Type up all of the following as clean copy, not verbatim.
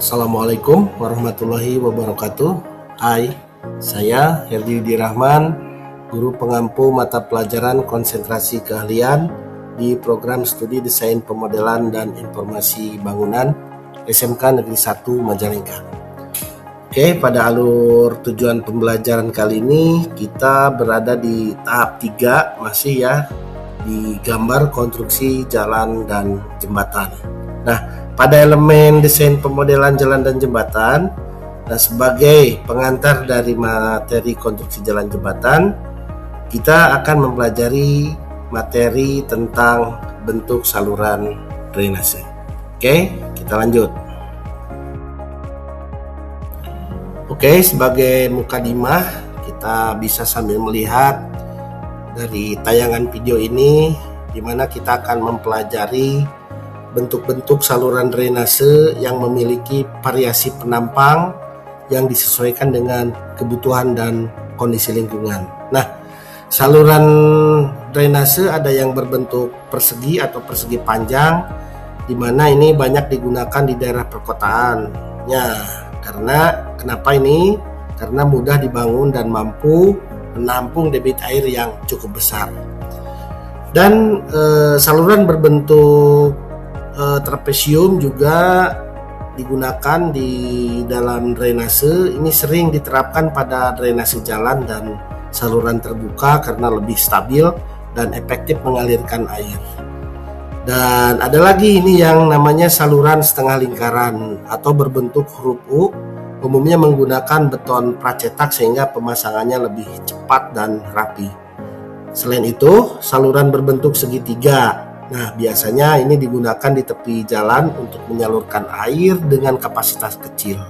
Assalamualaikum warahmatullahi wabarakatuh. Hai, saya Herdi Dirahman, guru pengampu mata pelajaran konsentrasi keahlian di program studi desain pemodelan dan informasi bangunan SMK Negeri 1 Majalengka. Oke, pada alur tujuan pembelajaran kali ini kita berada di tahap 3 masih ya, di gambar konstruksi jalan dan jembatan. Nah, pada elemen desain pemodelan jalan dan jembatan, sebagai pengantar dari materi konstruksi jalan jembatan, kita akan mempelajari materi tentang bentuk saluran drainase. Oke, kita lanjut. Oke, sebagai mukadimah, kita bisa sambil melihat dari tayangan video ini, di mana kita akan mempelajari bentuk-bentuk saluran drainase yang memiliki variasi penampang yang disesuaikan dengan kebutuhan dan kondisi lingkungan. Nah, saluran drainase ada yang berbentuk persegi atau persegi panjang, di mana ini banyak digunakan di daerah perkotaan. Ya, karena kenapa ini? Karena mudah dibangun dan mampu menampung debit air yang cukup besar. Dan saluran berbentuk trapesium juga digunakan di dalam drainase. Ini sering diterapkan pada drainase jalan dan saluran terbuka karena lebih stabil dan efektif mengalirkan air. Dan ada lagi ini yang namanya saluran setengah lingkaran atau berbentuk huruf U, umumnya menggunakan beton pracetak sehingga pemasangannya lebih cepat dan rapi. Selain itu, saluran berbentuk segitiga. Nah, biasanya ini digunakan di tepi jalan untuk menyalurkan air dengan kapasitas kecil.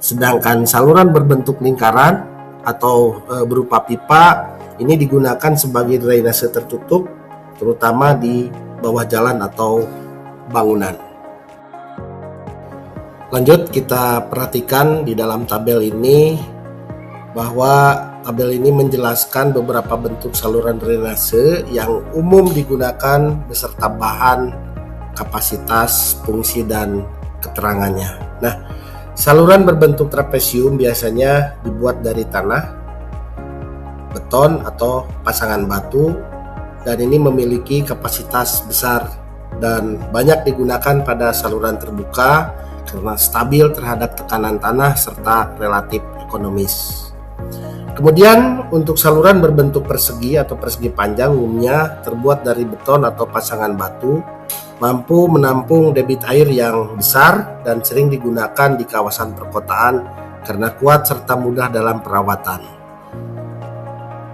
Sedangkan saluran berbentuk lingkaran atau berupa pipa ini digunakan sebagai drainase tertutup, terutama di bawah jalan atau bangunan. Lanjut, kita perhatikan di dalam tabel ini bahwa tabel ini menjelaskan beberapa bentuk saluran drainase yang umum digunakan beserta bahan, kapasitas, fungsi, dan keterangannya. Nah, saluran berbentuk trapesium biasanya dibuat dari tanah, beton, atau pasangan batu, dan ini memiliki kapasitas besar dan banyak digunakan pada saluran terbuka karena stabil terhadap tekanan tanah serta relatif ekonomis. Kemudian untuk saluran berbentuk persegi atau persegi panjang umumnya terbuat dari beton atau pasangan batu, mampu menampung debit air yang besar dan sering digunakan di kawasan perkotaan karena kuat serta mudah dalam perawatan.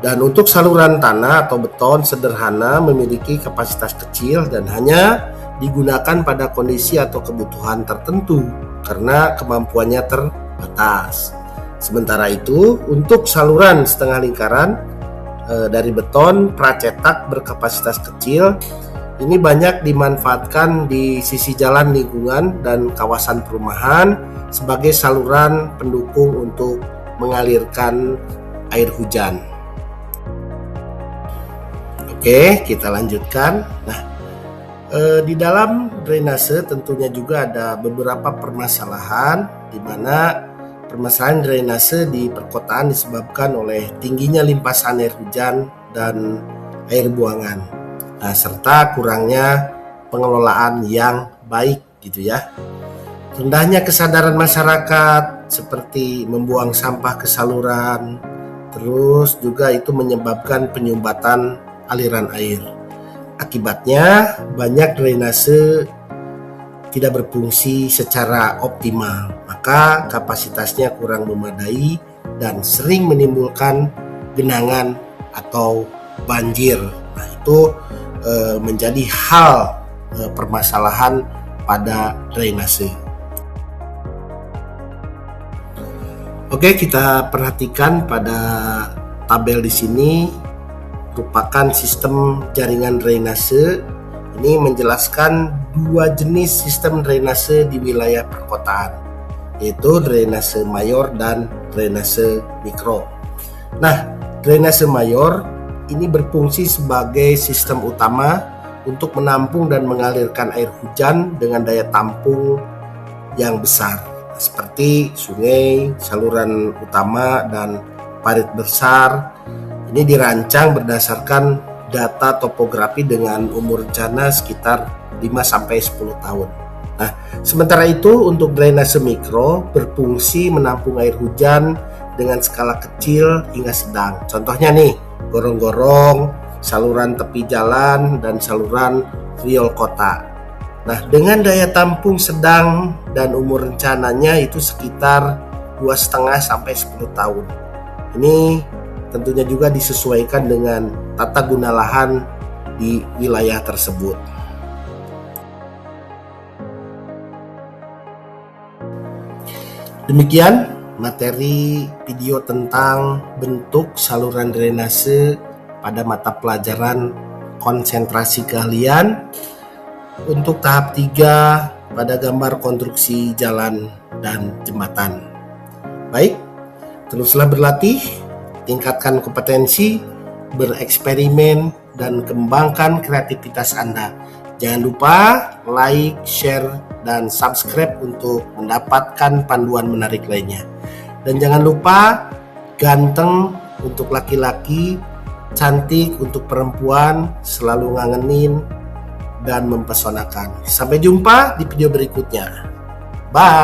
Dan untuk saluran tanah atau beton sederhana memiliki kapasitas kecil dan hanya digunakan pada kondisi atau kebutuhan tertentu karena kemampuannya terbatas. Sementara itu, untuk saluran setengah lingkaran dari beton pracetak berkapasitas kecil, ini banyak dimanfaatkan di sisi jalan lingkungan dan kawasan perumahan sebagai saluran pendukung untuk mengalirkan air hujan. Oke, kita lanjutkan. Nah, di dalam drainase tentunya juga ada beberapa permasalahan di mana permasalahan drainase di perkotaan disebabkan oleh tingginya limpasan air hujan dan air buangan, serta kurangnya pengelolaan yang baik gitu ya. Rendahnya kesadaran masyarakat seperti membuang sampah ke saluran, terus juga itu menyebabkan penyumbatan aliran air. Akibatnya banyak drainase tidak berfungsi secara optimal, maka kapasitasnya kurang memadai dan sering menimbulkan genangan atau banjir. Nah, itu menjadi hal permasalahan pada drainase. Oke, kita perhatikan pada tabel di sini merupakan sistem jaringan drainase. Ini menjelaskan dua jenis sistem drainase di wilayah perkotaan, yaitu drainase mayor dan drainase mikro. Nah, drainase mayor ini berfungsi sebagai sistem utama untuk menampung dan mengalirkan air hujan dengan daya tampung yang besar. seperti sungai, saluran utama, dan parit besar. Ini dirancang berdasarkan data topografi dengan umur rencana sekitar 5-10 tahun. Nah, sementara itu untuk drainase mikro berfungsi menampung air hujan dengan skala kecil hingga sedang. Contohnya nih, gorong-gorong, saluran tepi jalan, dan saluran riol kota. Nah, dengan daya tampung sedang dan umur rencananya itu sekitar 2,5-10 tahun. Ini tentunya juga disesuaikan dengan tata guna lahan di wilayah tersebut. Demikian materi video tentang bentuk saluran drainase pada mata pelajaran konsentrasi keahlian untuk tahap 3 pada gambar konstruksi jalan dan jembatan. Baik, teruslah berlatih, tingkatkan kompetensi, bereksperimen, dan kembangkan kreativitas Anda. Jangan lupa like, share, dan subscribe untuk mendapatkan panduan menarik lainnya. Dan jangan lupa ganteng untuk laki-laki, cantik untuk perempuan, selalu ngangenin dan mempesonakan. Sampai jumpa di video berikutnya. Bye.